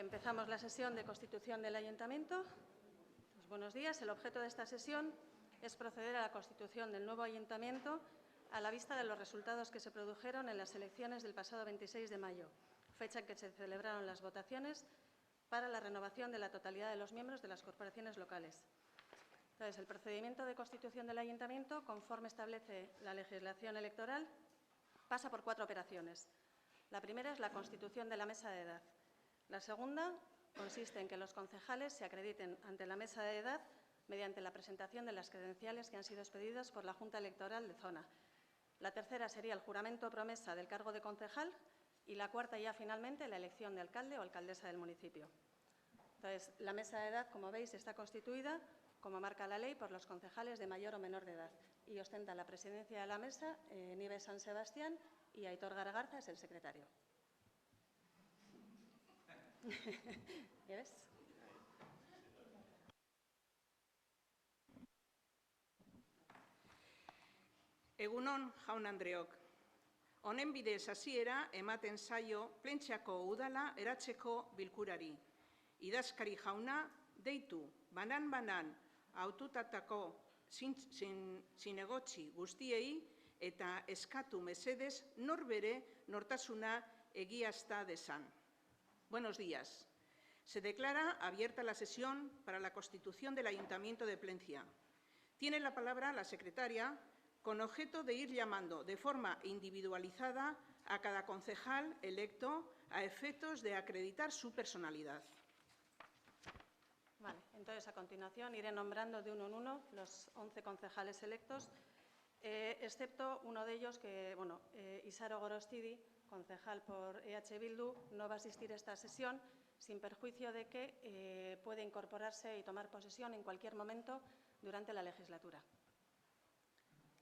Empezamos la sesión de constitución del Ayuntamiento. Pues, buenos días. El objeto de esta sesión es proceder a la constitución del nuevo Ayuntamiento a la vista de los resultados que se produjeron en las elecciones del pasado 26 de mayo, fecha en que se celebraron las votaciones para la renovación de la totalidad de los miembros de las corporaciones locales. Entonces, el procedimiento de constitución del Ayuntamiento, conforme establece la legislación electoral, pasa por 4 operaciones. La primera es la constitución de la mesa de edad. La segunda consiste en que los concejales se acrediten ante la mesa de edad mediante la presentación de las credenciales que han sido expedidas por la Junta Electoral de Zona. La tercera sería el juramento o promesa del cargo de concejal y la cuarta, ya finalmente, la elección de alcalde o alcaldesa del municipio. Entonces, la mesa de edad, como veis, está constituida, como marca la ley, por los concejales de mayor o menor de edad y ostenta la presidencia de la mesa Nieves San Sebastián y Aitor Garagarza es el secretario. Nieves. Egunon, jaun-andreok. Honen bidez hasiera ematen zaio Plentziako udala eratzeko bilkurari. Idazkari jauna deitu banan-banan hautatutako zinegotzi guztiei eta eskatu mesedez norbere nortasuna egiazta dezan. Buenos días. Se declara abierta la sesión para la constitución del Ayuntamiento de Plencia. Tiene la palabra la secretaria con objeto de ir llamando de forma individualizada a cada concejal electo a efectos de acreditar su personalidad. Vale, entonces, a continuación, iré nombrando de uno en uno los 11 concejales electos, excepto uno de ellos que, Isaro Gorostidi, concejal por EH Bildu, no va a asistir a esta sesión, sin perjuicio de que puede incorporarse y tomar posesión en cualquier momento durante la legislatura.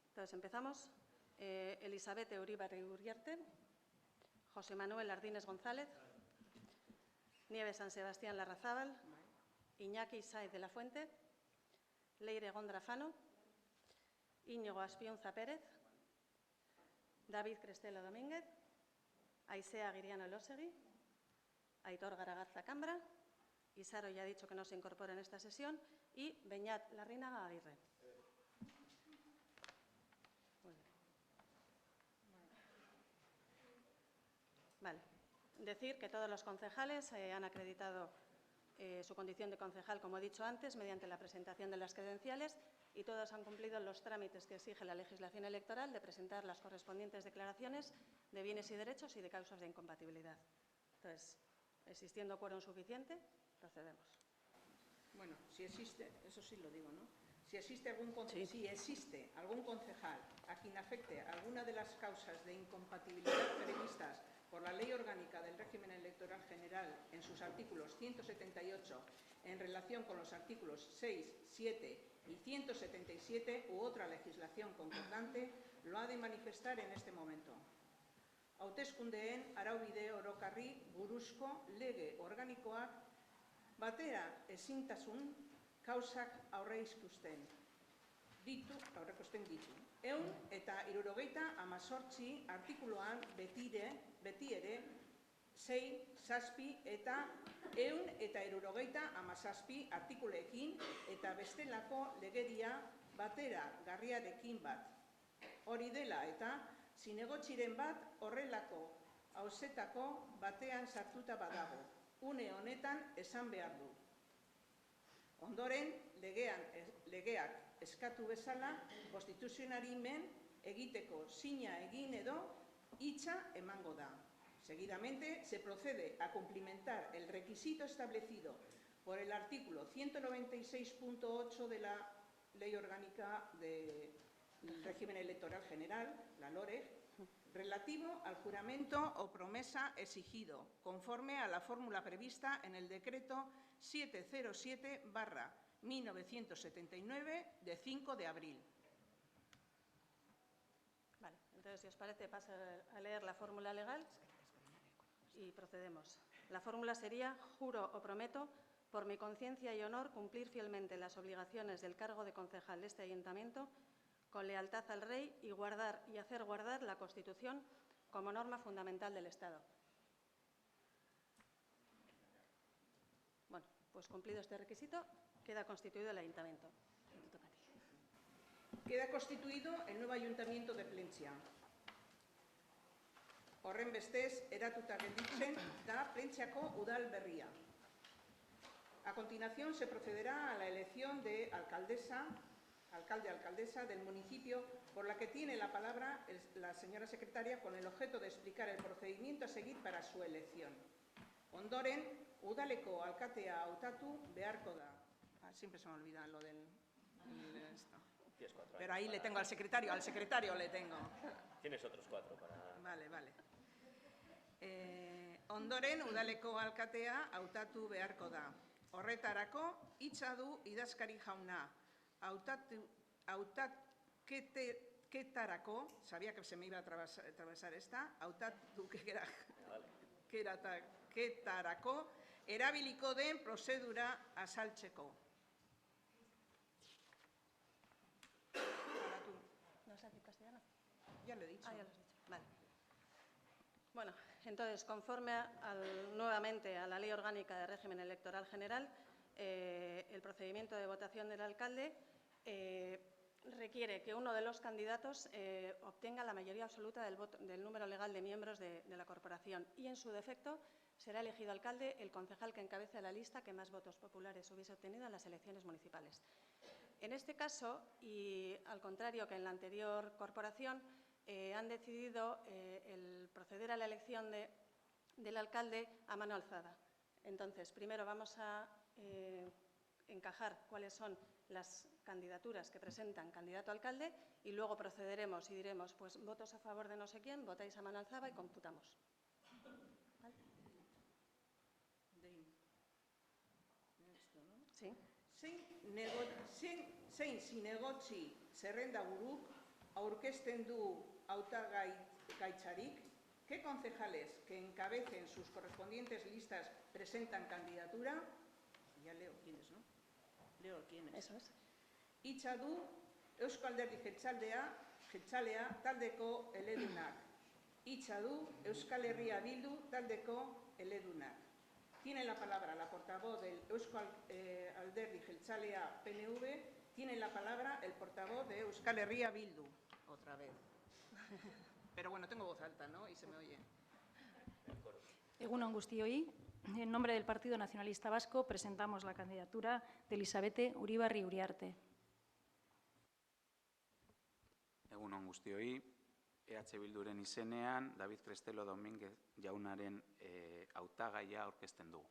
Entonces, empezamos. Elizabeth Euribarri Uriarte, José Manuel Ardínez González, Nieves San Sebastián Larrazábal, Iñaki Sáez de la Fuente, Leire Gondrafano, Íñigo Aspiunza Pérez, David Crestelo Domínguez, Aisea Guiriano Elósegui, Aitor Garagarza Cambra, Isaro ya ha dicho que no se incorpora en esta sesión, y Beñat Larrínaga Aguirre. Vale. Decir que todos los concejales han acreditado su condición de concejal, como he dicho antes, mediante la presentación de las credenciales, y todos han cumplido los trámites que exige la legislación electoral de presentar las correspondientes declaraciones de bienes y derechos y de causas de incompatibilidad. Entonces, existiendo quórum suficiente, procedemos. Bueno, si existe, eso sí lo digo, ¿no? Si existe algún concejal a quien afecte alguna de las causas de incompatibilidad previstas por la Ley Orgánica del Régimen Electoral General en sus artículos 178 en relación con los artículos 6, 7 y 177 u otra legislación concordante, lo ha de manifestar en este momento. Hauteskundeen araubide orokarri buruzko lege organikoak batera ezintasun kausak aurreikusten ditu. 178 artikuluan beti ere 6, 7 eta 177 artikuleekin eta bestelako legedia batera garriarekin bat. Hori dela eta zinegotziren bat horrelako auzetako batean sartuta badago. Une honetan esan behar du. Ondoren, legeak eskatu bezala, konstituzionari men egiteko zina egin edo hitza emango da. Seguidamente, se procede a cumplimentar el requisito establecido por el artículo 196.8 de la Ley Orgánica del Régimen Electoral General, la LOREG, relativo al juramento o promesa exigido, conforme a la fórmula prevista en el Decreto 707/1979 de 5 de abril. Vale, entonces, si os parece, paso a leer la fórmula legal y procedemos. La fórmula sería: juro o prometo, por mi conciencia y honor, cumplir fielmente las obligaciones del cargo de concejal de este Ayuntamiento con lealtad al Rey y guardar y hacer guardar la Constitución como norma fundamental del Estado. Pues cumplido este requisito, queda constituido el ayuntamiento. Te toca a ti. Queda constituido el nuevo ayuntamiento de Plentzia. Horrenbestez, eratuta gelditzen da Plentziako udal berria. A continuación se procederá a la elección de alcalde-alcaldesa del municipio, por la que tiene la palabra la señora secretaria con el objeto de explicar el procedimiento a seguir para su elección. Ondoren, udaleko alkatea hautatu beharko da. Siempre se me olvida lo del... esto. Pero ahí le tengo al secretario le tengo. Tienes otros 4 para... Vale. Ondoren, udaleko alkatea hautatu beharko da. Horretarako, hitza du idazkari jauna. Hautaketarako, sabía que se me iba a atravesar esta, hautaketarako, erabiliko den prozedura azaltzeko. ¿No has dicho castellano? Ya lo he dicho. Ya lo has dicho. Vale. Bueno, entonces, conforme nuevamente a la Ley Orgánica de Régimen Electoral General, el procedimiento de votación del alcalde requiere que uno de los candidatos obtenga la mayoría absoluta del número legal de miembros de la corporación y, en su defecto, será elegido alcalde el concejal que encabece la lista que más votos populares hubiese obtenido en las elecciones municipales. En este caso, y al contrario que en la anterior corporación, han decidido el proceder a la elección del alcalde a mano alzada. Entonces, primero vamos a encajar cuáles son las candidaturas que presentan candidato a alcalde y luego procederemos y diremos, pues, votos a favor de no sé quién, votáis a mano alzada y computamos. ¿Vale? Sí. Zein zinegotzi zerrendaburuk aurkezten du hautagaitzarik, ¿qué concejales que encabecen sus correspondientes listas presentan candidatura? Ya leo quiénes, ¿no? Leo quiénes. Eso es. Hitza du Eusko Alderdi Jeltzalea taldeko eledunak. Hitza du Euskal Herria Bildu taldeko eledunak. Tiene la palabra la portavoz del Eusko Alderdi Jeltzalea PNV, tiene la palabra el portavoz de Euskal Herria Bildu. Otra vez. Pero bueno, tengo voz alta, ¿no? Y se me oye. Egun on guztioi, en nombre del Partido Nacionalista Vasco presentamos la candidatura de Elisabete Uribarri Uriarte. Egun on guztioi, EH Bilduren izenean David Crestelo Domínguez jaunaren hautagaia aurkezten dugu.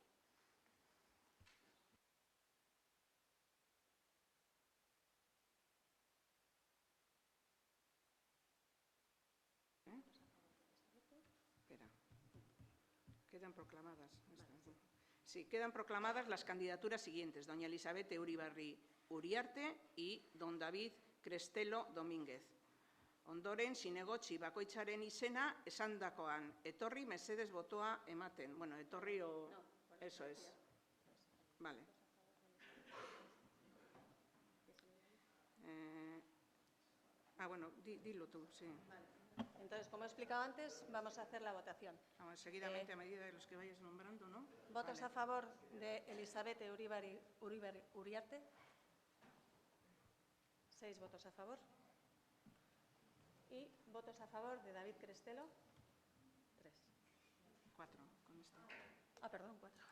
Quedan proclamadas. Sí, quedan proclamadas las candidaturas siguientes: doña Elisabete Uribarri Uriarte y don David Crestelo Domínguez. Ondoren, zinegotzi bakoitzaren izena esandakoan. Etorri mesedes botoa ematen. Bueno, etorri o... Eso es. Vale. Bueno, dilo tú, sí. Vale. Entonces, como he explicado antes, vamos a hacer la votación. Vamos, seguidamente, a medida de los que vayas nombrando, ¿no? ¿Votos Vale. a favor de Elisabete Uribarri Uriarte? 6 votos a favor. ¿Y votos a favor de David Crestelo? 3. 4 con esto. Perdón, 4.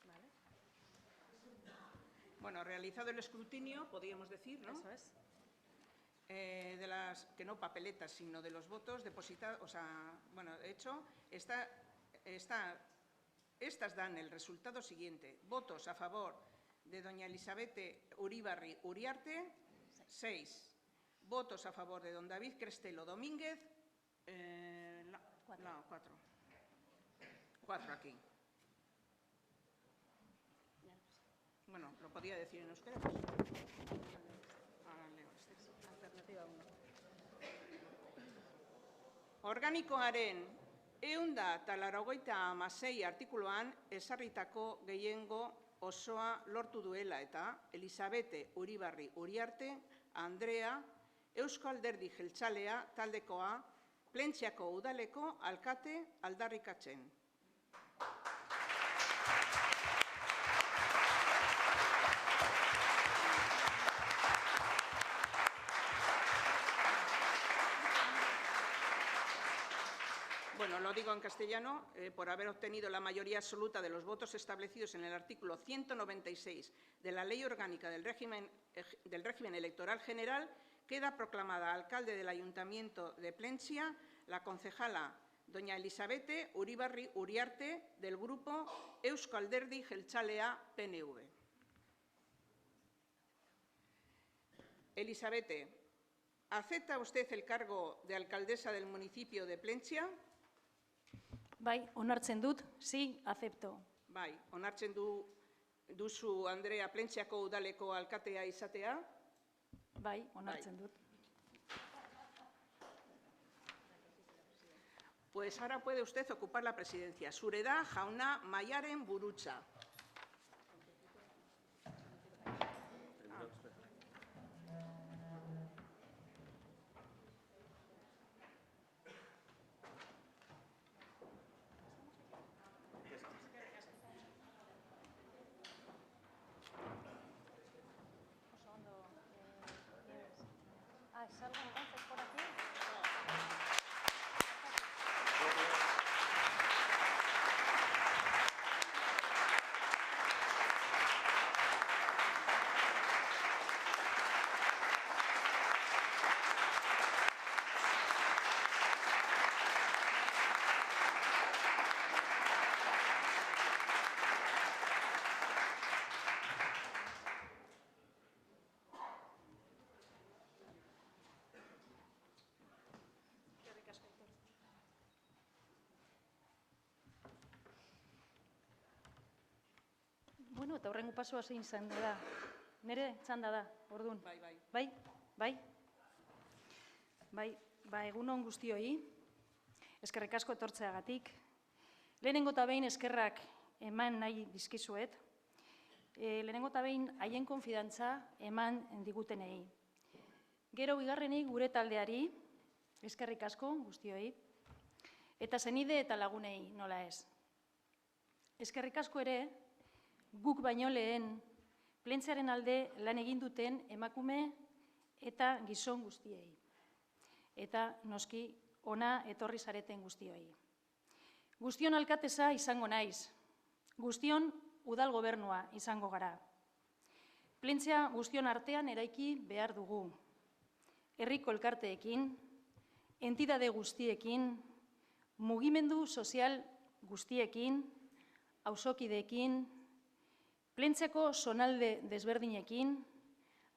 Vale. Bueno, realizado el escrutinio, podríamos decir, ¿no? Eso es. De las, que no papeletas, sino de los votos depositados, o sea, bueno, de hecho, estas dan el resultado siguiente. Votos a favor de doña Elisabete Uribarri Uriarte, 6. Votos a favor de don David Crestelo Domínguez, 4. 4 aquí. Bueno, lo podía decir en euskera. Ahora leo este. Alternativa 1. Organikoaren 186 artikuluan ezarritako gehiengo osoa lortu duela eta Elisabete Uribarri Uriarte Andrea Eusko Alderdi Jeltzalea taldekoa Plentziako udaleko alkate aldarrikatzen. Bueno, lo digo en castellano, por haber obtenido la mayoría absoluta de los votos establecidos en el artículo 196 de la Ley Orgánica del Régimen Electoral General, queda proclamada alcalde del Ayuntamiento de Plentzia la concejala doña Elisabete Uribarri Uriarte del grupo Eusko Alderdi Jeltzalea PNV. Elisabete, ¿acepta usted el cargo de alcaldesa del municipio de Plentzia? Bai, onartzen dut, sí, acepto. Bai, onartzen duzu Andrea Plentziako udaleko alkatea izatea? Bai, onartzen dut. Pues ahora puede usted ocupar la presidencia. Zure da jauna Maiaren burutza. ¿Salgo entonces por aquí? Bueno, eta horrengo pasoa zein izan da. Nere txanda da, orduan. Bai, bai. Bai, bai. Bai, ba, egunon guztioi. Eskerrik asko etortzeagatik. Lehenengo eta behin eskerrak eman nahi dizkizuet. Lehenengo eta behin haien konfidantza eman digutenei. Gero bigarrenik gure taldeari, eskerrik asko guztioi. Eta zenide eta lagunei, nola ez. Eskerrik asko ere, guk baino lehen Plentziaren alde lan egin duten emakume eta gizon guztiei. Eta noski ona etorri zareten guztioi. Guztion alkateza izango naiz. Guztion udal gobernua izango gara. Plentzia guztion artean eraiki behar dugu. Herriko elkarteekin, entidade guztiekin, mugimendu sozial guztiekin, auzokideekin, Plentziako zonalde desberdinekin,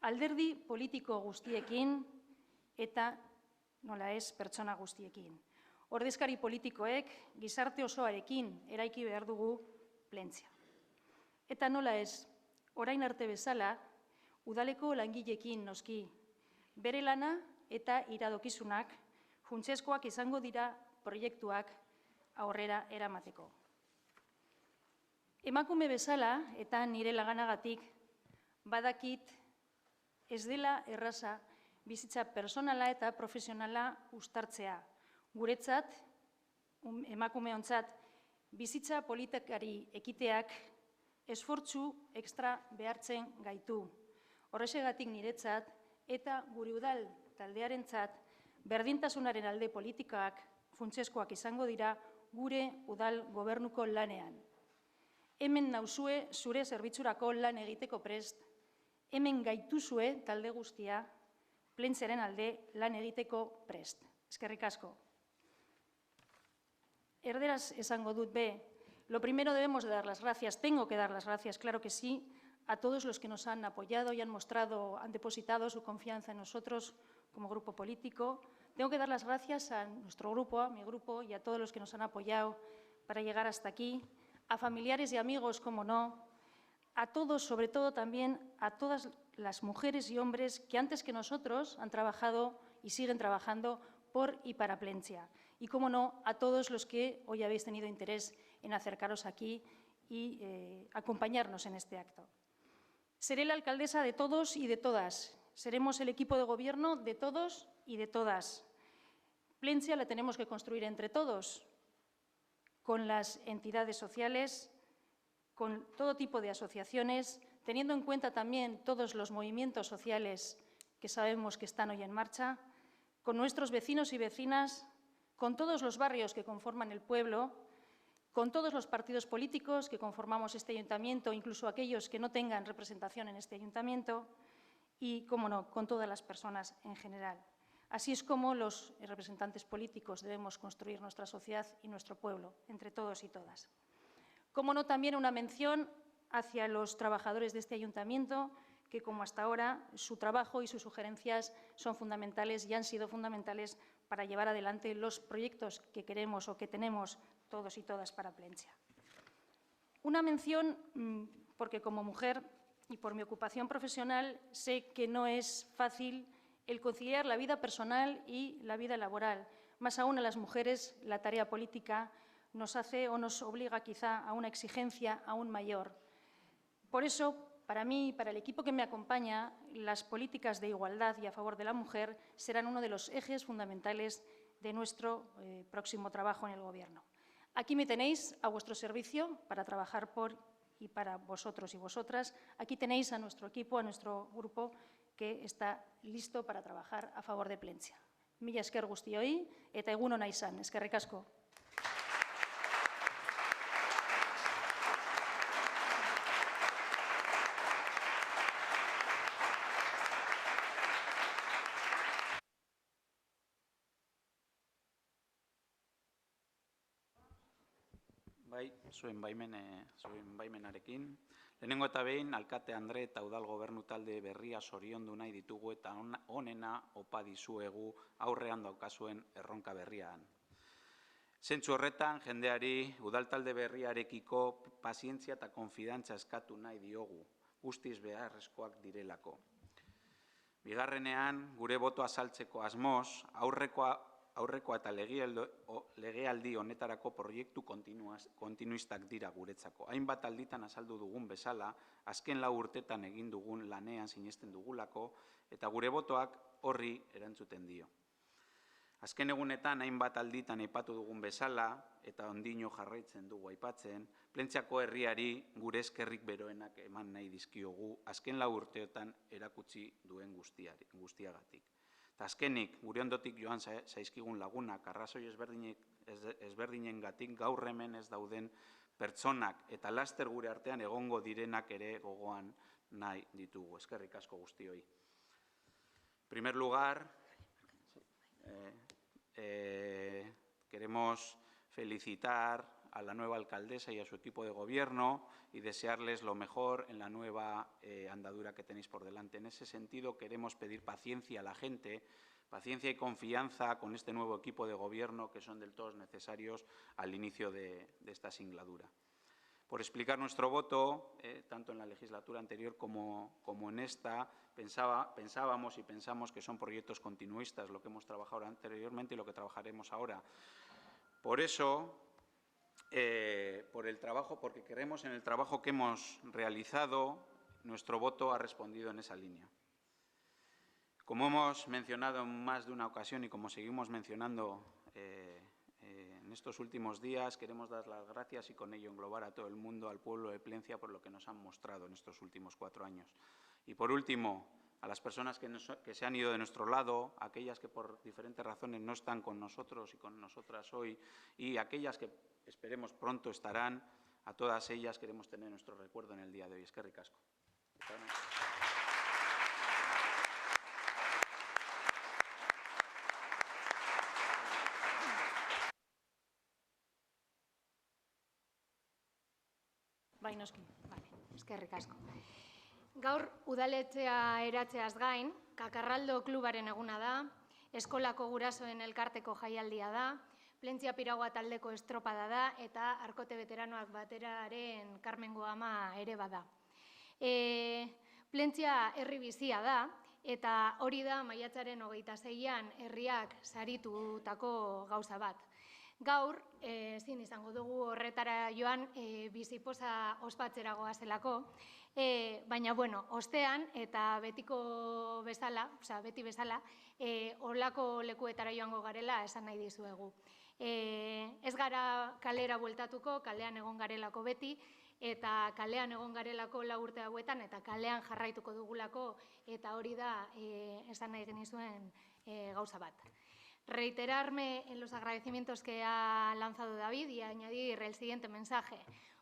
alderdi politiko guztiekin eta, nola ez, pertsona guztiekin. Ordezkari politikoek gizarte osoarekin eraiki behar dugu Plentzia. Eta nola ez, orain arte bezala, udaleko langileekin noski, bere lana eta iradokizunak funtsezkoak izango dira proiektuak aurrera eramateko. Emakume bezala, eta nire laganagatik, badakit ez dela erraza bizitza personala eta profesionala uztartzea. Guretzat, emakumeontzat, bizitza politikari ekiteak esfortzu ekstra behartzen gaitu. Horrexegatik niretzat eta gure udal taldearentzat berdintasunaren alde politikak funtsezkoak izango dira gure udal gobernuko lanean. Hemen nauzue zure zerbitzurako lan egiteko prest, hemen gaituzue talde guztia Plentziaren alde lan egiteko prest. Eskerrik asko. Erderaz esango dut be, lo primero debemos de dar las gracias, tengo que dar las gracias, claro que sí, a todos los que nos han apoyado y han depositado su confianza en nosotros como grupo político. Tengo que dar las gracias a nuestro grupo, a mi grupo y a todos los que nos han apoyado para llegar hasta aquí. A familiares y amigos, como no, a todos, sobre todo también a todas las mujeres y hombres que antes que nosotros han trabajado y siguen trabajando por y para Plentzia. Y, como no, a todos los que hoy habéis tenido interés en acercaros aquí y acompañarnos en este acto. Seré la alcaldesa de todos y de todas. Seremos el equipo de gobierno de todos y de todas. Plentzia la tenemos que construir entre todos, con las entidades sociales, con todo tipo de asociaciones, teniendo en cuenta también todos los movimientos sociales que sabemos que están hoy en marcha, con nuestros vecinos y vecinas, con todos los barrios que conforman el pueblo, con todos los partidos políticos que conformamos este ayuntamiento, incluso aquellos que no tengan representación en este ayuntamiento, y, cómo no, con todas las personas en general. Así es como los representantes políticos debemos construir nuestra sociedad y nuestro pueblo, entre todos y todas. Cómo no, también una mención hacia los trabajadores de este ayuntamiento, que, como hasta ahora, su trabajo y sus sugerencias son fundamentales y han sido fundamentales para llevar adelante los proyectos que queremos o que tenemos todos y todas para Plentzia. Una mención, porque como mujer y por mi ocupación profesional sé que no es fácil el conciliar la vida personal y la vida laboral. Más aún a las mujeres, la tarea política nos hace o nos obliga quizá a una exigencia aún mayor. Por eso, para mí y para el equipo que me acompaña, las políticas de igualdad y a favor de la mujer serán uno de los ejes fundamentales de nuestro próximo trabajo en el Gobierno. Aquí me tenéis a vuestro servicio para trabajar por y para vosotros y vosotras. Aquí tenéis a nuestro equipo, a nuestro grupo, que está listo para trabajar a favor de Plentzia. Mila esker guztioi eta egun ona izan. Eskerrik asko. Bai, zuen baimenarekin. Lehenengo eta behin, alkate Andre eta udal gobernu talde berria zoriondu nahi ditugu eta onena opa dizuegu aurrean daukazuen erronka berrian. Zentzu horretan, jendeari udal talde berriarekiko pazientzia eta konfidantza eskatu nahi diogu, guztiz beharrezkoak direlako. Bigarrenean, gure botoa azaltzeko asmoz, aurrekoa eta legealdi honetarako proiektu kontinuistak dira guretzako. Hainbat alditan azaldu dugun bezala, azken 4 urtetan egin dugun lanean sinesten dugulako eta gure botoak horri erantzuten dio. Azken egunetan hainbat alditan aipatu dugun bezala eta ondino jarraitzen dugu aipatzen, Plentziako herriari gure eskerrik beroenak eman nahi dizkiogu azken 4 urteotan erakutsi duen guztiagatik. Eta azkenik, gure ondotik joan zaizkigun lagunak, arrazoi ezberdinengatik gaur hemen ez dauden pertsonak eta laster gure artean egongo direnak ere gogoan nahi ditugu. Eskerrik asko guztioi. En primer lugar, queremos felicitar a la nueva alcaldesa y a su equipo de gobierno y desearles lo mejor en la nueva andadura que tenéis por delante. En ese sentido, queremos pedir paciencia a la gente, paciencia y confianza con este nuevo equipo de gobierno que son del todo necesarios al inicio de esta singladura. Por explicar nuestro voto, tanto en la legislatura anterior como en esta, pensábamos y pensamos que son proyectos continuistas, lo que hemos trabajado anteriormente y lo que trabajaremos ahora. Por eso, porque creemos en el trabajo que hemos realizado, nuestro voto ha respondido en esa línea. Como hemos mencionado en más de una ocasión y como seguimos mencionando en estos últimos días, queremos dar las gracias y con ello englobar a todo el mundo, al pueblo de Plencia, por lo que nos han mostrado en estos últimos 4 años. Y por último, a las personas que se han ido de nuestro lado, aquellas que por diferentes razones no están con nosotros y con nosotras hoy, y aquellas que esperemos pronto estarán, a todas ellas queremos tener nuestro recuerdo en el día de hoy. Eskerrik asko. Bai, noski. Vale, eskerrik asko. Gaur udaletxea eratzeaz gain, Kakarraldo klubaren eguna da, eskolako gurasoen elkarteko jaialdia da, Plentzia Piragua taldeko estropada da eta Arkote Veteranoak Bateraren Karmengo ama ere bada. Plentzia herri bizia da eta hori da maiatzaren 26an herriak saritutako gauza bat. Gaur, ezin izango dugu horretara joan bizipoza ospatzera goazelako, baina, bueno, ostean eta betiko bezala, beti bezala, horlako lekuetara joango garela esan nahi dizuegu. Ez gara kalera bueltatuko, kalean egon garelako beti, eta kalean egon garelako 4 urte hauetan, eta kalean jarraituko dugulako, eta hori da esan nahi genizuen gauza bat. Reiterarme en los agradecimientos que ha lanzado David y añadir el siguiente mensaje.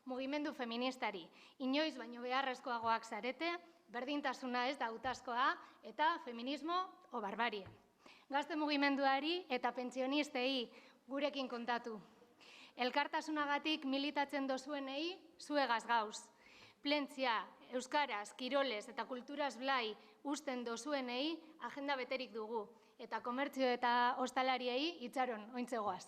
Mugimendu feministari, inoiz baino beharrezkoagoak zarete, berdintasuna ez da hautazkoa eta feminismo o barbarie. Gazte mugimenduari eta pentsionistei gurekin kontatu. Elkartasunagatik militatzen dozuenei zuegaz gauz. Plentzia, euskaraz, kiroles eta kulturaz blai usten dozuenei agenda beterik dugu. Eta komertzio eta ostalariei itxaron, ointzegoaz.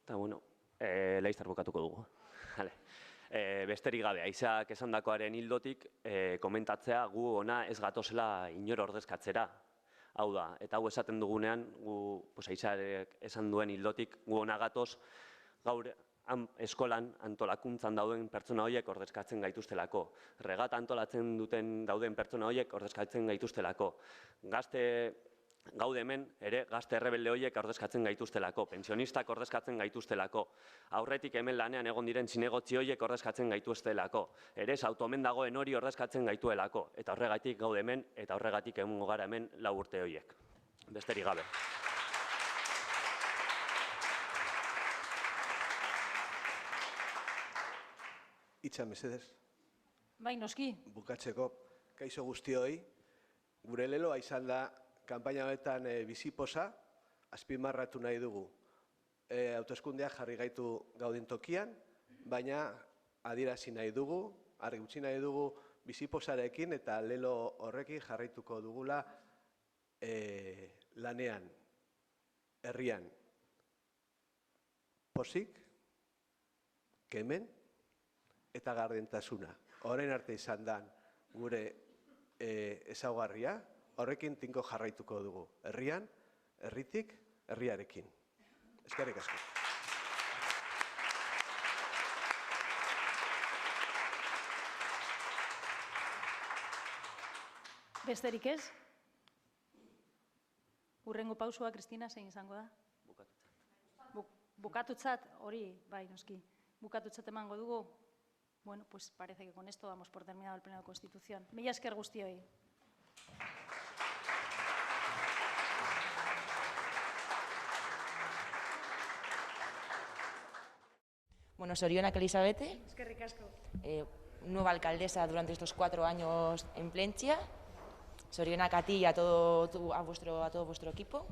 Eta, bueno, laiztar bukatuko dugu. Besterik gabe, Aizak esandakoaren hildotik komentatzea gu ona ez gatozela inor ordezkatzera. Hau da, eta hau esaten dugunean, Aizak esan duen hildotik gu ona gatoz gaur eskolan antolakuntzan dauden pertsona horiek ordezkatzen gaituztelako. Regata antolatzen duten dauden pertsona horiek ordezkatzen gaituztelako. Gaude hemen ere gazte errebelde horiek ordezkatzen gaituztelako, pensionistak ordezkatzen gaituztelako, aurretik hemen lanean egon diren zinegotzi horiek ordezkatzen gaituztelako, ere automen dagoen hori ordezkatzen gaituelako, eta horregatik gaude hemen, eta horregatik egongo gara hemen 4 urte horiek. Besterik gabe. Itxa, mesedez. Bai, noski. Bukatzeko, kaixo guztioi, gure leloa izan da kanpaina honetan bizipoza, azpimarratu nahi dugu. Hauteskundeak jarri gaitu gauden tokian, baina adierazi nahi dugu, argi utzi nahi dugu bizipozarekin eta lelo horrekin jarraituko dugula lanean, herrian. Pozik, kemen eta gardentasuna. Orain arte izan dan gure ezaugarria, horrekin tinko jarraituko dugu. Herrian, herritik, herriarekin. Eskerrik asko. Besterik ez? Hurrengo pausua, Kristina, zein izango da? Bukatutzat, hori, bai, noski. Bukatutzat emango dugu. Bueno, pues parece que con esto damos por terminado el Pleno de Constitución. Mila esker guztioi. Bueno, Sorionak Elizabete. Eskerrik asko. Nueva alcaldesa durante estos 4 años en Plentzia. Sorionak a ti y a todo vuestro equipo.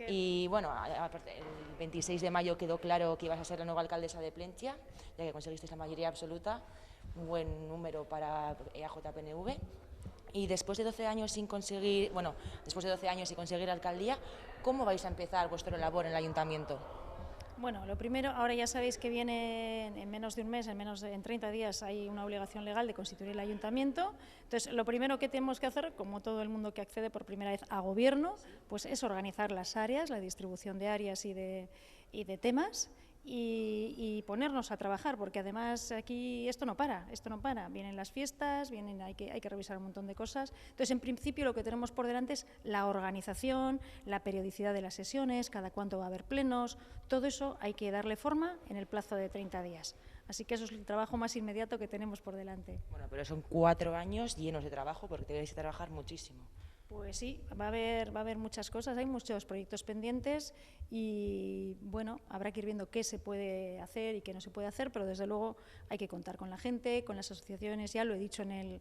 Y bueno, aparte, el 26 de mayo quedó claro que ibas a ser la nueva alcaldesa de Plentzia, ya que conseguisteis la mayoría absoluta, un buen número para EAJ-PNV. Y después de 12 años sin conseguir, y conseguir la alcaldía, ¿cómo vais a empezar vuestra labor en el ayuntamiento? Bueno, lo primero, ahora ya sabéis que viene en menos de un mes, en 30 días hay una obligación legal de constituir el ayuntamiento. Entonces, lo primero que tenemos que hacer, como todo el mundo que accede por primera vez a gobierno, pues es organizar las áreas, la distribución de áreas y de temas y ponernos a trabajar, porque además aquí esto no para. Vienen las fiestas, hay que revisar un montón de cosas. Entonces, en principio, lo que tenemos por delante es la organización, la periodicidad de las sesiones, cada cuánto va a haber plenos, todo eso hay que darle forma en el plazo de 30 días. Así que eso es el trabajo más inmediato que tenemos por delante. Bueno, pero son 4 años llenos de trabajo, porque tenéis que trabajar muchísimo. Pues sí, va a haber muchas cosas, hay muchos proyectos pendientes y bueno, habrá que ir viendo qué se puede hacer y qué no se puede hacer, pero desde luego hay que contar con la gente, con las asociaciones, ya lo he dicho en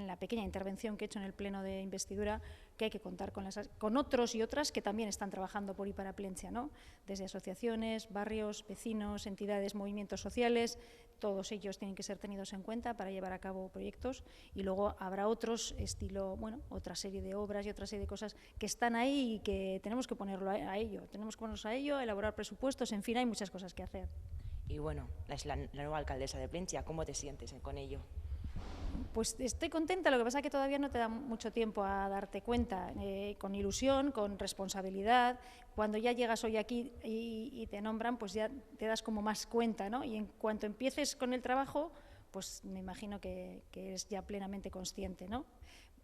la pequeña intervención que he hecho en el pleno de investidura, que hay que contar con otros y otras que también están trabajando por y para Plentzia, ¿no? Desde asociaciones, barrios, vecinos, entidades, movimientos sociales, todos ellos tienen que ser tenidos en cuenta para llevar a cabo proyectos y luego habrá otros estilo, bueno, otra serie de obras y otra serie de cosas que están ahí y que tenemos que ponerlo a ello, elaborar presupuestos, en fin, hay muchas cosas que hacer. Y bueno, es la nueva alcaldesa de Plentzia, ¿cómo te sientes con ello? Pues estoy contenta, lo que pasa es que todavía no te da mucho tiempo a darte cuenta, con ilusión, con responsabilidad. Cuando ya llegas hoy aquí y te nombran, pues ya te das como más cuenta, ¿no? Y en cuanto empieces con el trabajo, pues me imagino que eres ya plenamente consciente, ¿no?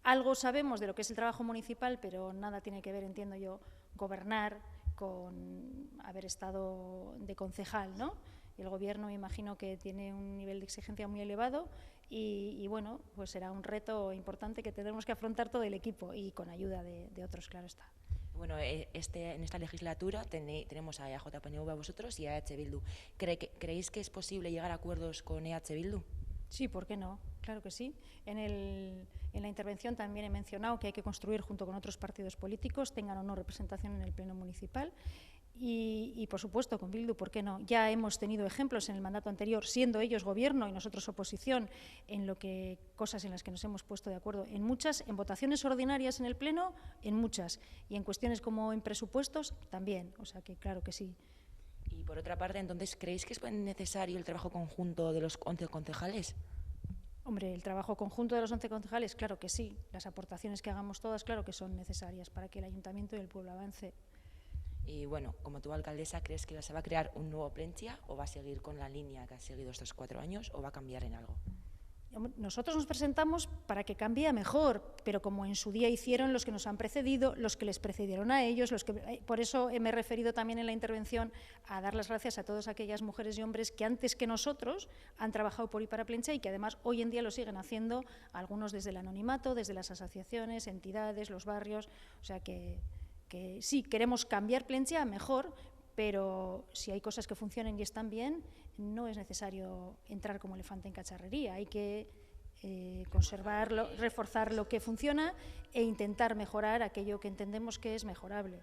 Algo sabemos de lo que es el trabajo municipal, pero nada tiene que ver, entiendo yo, gobernar con haber estado de concejal, ¿no? Y el Gobierno, me imagino que tiene un nivel de exigencia muy elevado y bueno, pues será un reto importante que tendremos que afrontar todo el equipo y con ayuda de otros, claro está. Bueno, en esta legislatura tenemos a EAJ-PNV a vosotros y a EH Bildu. ¿Creéis que es posible llegar a acuerdos con EH Bildu? Sí, ¿por qué no? Claro que sí. En la intervención también he mencionado que hay que construir junto con otros partidos políticos, tengan o no representación en el Pleno Municipal. Y, por supuesto, con Bildu, ¿por qué no? Ya hemos tenido ejemplos en el mandato anterior, siendo ellos gobierno y nosotros oposición, cosas en las que nos hemos puesto de acuerdo en muchas, en votaciones ordinarias en el Pleno, en muchas, y en cuestiones como en presupuestos también, o sea que claro que sí. Y por otra parte, entonces, ¿creéis que es necesario el trabajo conjunto de los 11 concejales? Hombre, el trabajo conjunto de los 11 concejales, claro que sí. Las aportaciones que hagamos todas, claro que son necesarias para que el Ayuntamiento y el pueblo avance. Y bueno, como tu alcaldesa, ¿crees que se va a crear un nuevo Plentzia o va a seguir con la línea que ha seguido estos 4 años o va a cambiar en algo? Nosotros nos presentamos para que cambie a mejor, pero como en su día hicieron los que nos han precedido, los que les precedieron a ellos, por eso me he referido también en la intervención a dar las gracias a todas aquellas mujeres y hombres que antes que nosotros han trabajado por y para Plentzia y que además hoy en día lo siguen haciendo, algunos desde el anonimato, desde las asociaciones, entidades, los barrios, o sea que sí, queremos cambiar Plentzia a mejor, pero si hay cosas que funcionen y están bien, no es necesario entrar como elefante en cacharrería. Hay que conservarlo, reforzar lo que funciona e intentar mejorar aquello que entendemos que es mejorable.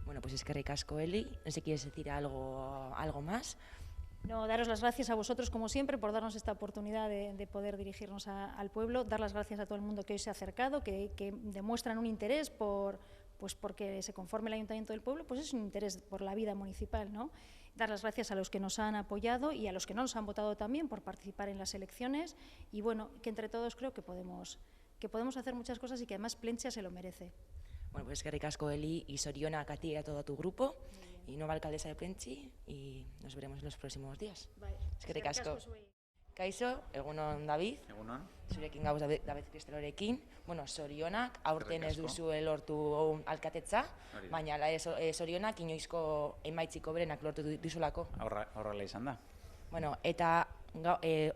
Bueno, pues es que ricasco, Eli. No sé si quieres decir algo más. No, daros las gracias a vosotros, como siempre, por darnos esta oportunidad de poder dirigirnos al pueblo. Dar las gracias a todo el mundo que hoy se ha acercado, que demuestran un interés porque se conforme el Ayuntamiento del pueblo, pues es un interés por la vida municipal, ¿no? Dar las gracias a los que nos han apoyado y a los que no nos han votado también por participar en las elecciones y bueno, que entre todos creo que podemos hacer muchas cosas y que además Plentzia se lo merece. Bueno, pues que ricasco, Eli, y sorionak a ti y a todo tu grupo y nueva alcaldesa de Plentzia y nos veremos en los próximos días. Es que ricasco. Kaixo, egunon David. Egunon. Zurekin gauz David Kristelorekin. Bueno, sorionak, aurten ez duzu lortu alkatetza, baina sorionak inoizko emaitziko berenak lortu dizulako. Horrela izan da. Bueno, eta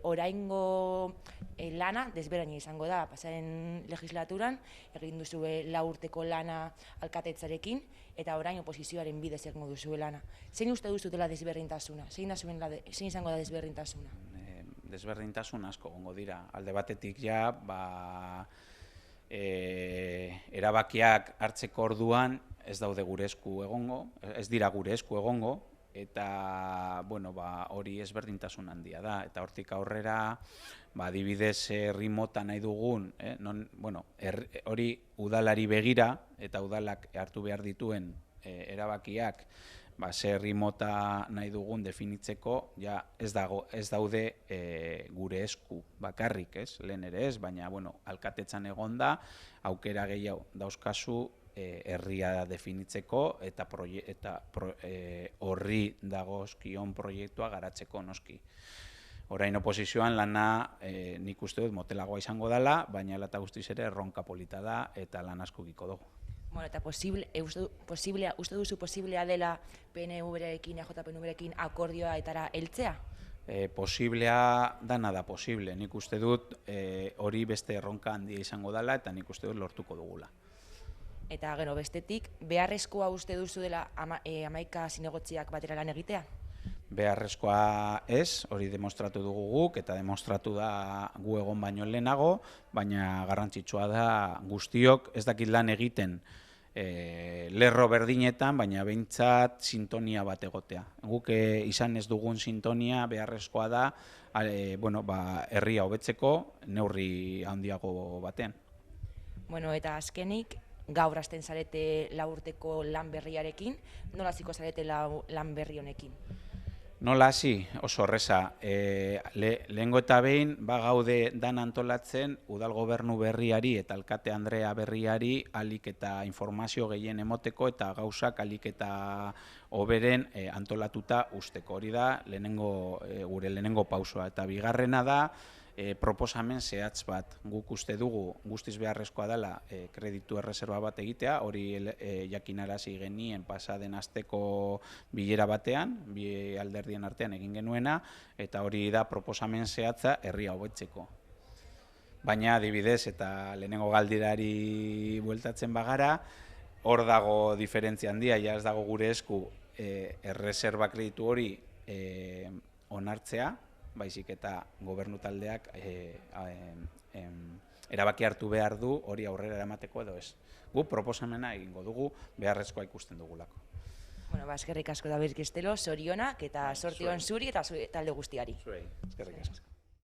oraingo lana desberdina izango da, pasaren legislaturan, egin duzu 4 urteko lana alkatetzarekin, eta orain oposizioaren bidez egingo duzu lana. Zein uste duzu dela desberdintasuna? Zein izango da desberdintasuna? Desberdintasun asko gongo dira. Alde batetik ja, erabakiak hartzeko orduan ez daude gure esku egongo, ez dira gure esku egongo, eta hori ezberdintasun handia da. Eta hortik aurrera, adibidez herri mota nahi dugun, hori udalari begira, eta udalak hartu behar dituen erabakiak, ze herri mota nahi dugun definitzeko, ja ez daude gure esku bakarrik, lehen ere ez, baina alkatetzan egon da, aukera gehiago dauzkazu herria definitzeko eta horri dagozkion proiektua garatzeko noski. Orain oposizioan lana nik uste dut motelagoa izango dela, baina hala eta guztiz ere erronka polita da eta lan asko giko dugu. Bueno, eta uste duzu posiblea dela PNV-rekin, EAJ-PNV-rekin akordioa etara heltzea? Posiblea dana da posible. Nik uste dut hori beste erronka handia izango dela eta nik uste dut lortuko dugula. Eta gero bestetik, beharrezkoa uste duzu dela 11 zinegotziak batera lan egitea? Beharrezkoa ez, hori demostratu dugu guk eta demostratu da gu egon baino lehenago, baina garrantzitsua da guztiok ez dakit lan egiten lerro berdinetan, baina behintzat sintonia bat egotea. Guk izan ez dugun sintonia beharrezkoa da herria hobetzeko neurri handiago batean. Bueno, eta azkenik, gaur hasten zarete 4 urteko lan berriarekin, nola hasiko zarete lan berri honekin? Nola hasi, oso horreza, lehengo eta behin gaude dan antolatzen udal gobernu berriari eta alkate Andrea berriari alik eta informazio gehien emoteko eta gauzak alik eta hoberen antolatuta usteko. Hori da gure lehenengo pausoa. Eta bigarrena da proposamen zehatz bat. Guk uste dugu guztiz beharrezkoa dela kreditu erreserba bat egitea, hori jakinarazi genien pasaden asteko bilera batean, bi alderdien artean egin genuena, eta hori da proposamen zehatza herria hobetzeko. Baina adibidez eta lehenengo galdirari bueltatzen bagara, hor dago diferentzia handia, ja ez dago gure esku erreserba kreditu hori onartzea, baizik eta gobernu taldeak erabaki hartu behar du hori aurrera eramateko edo ez. Gu proposamena egingo dugu beharrezkoa ikusten dugulako. Eskerrik asko David Kestelo, zorionak eta sortion zuri eta talde guztiari. Zuei, eskerrik asko.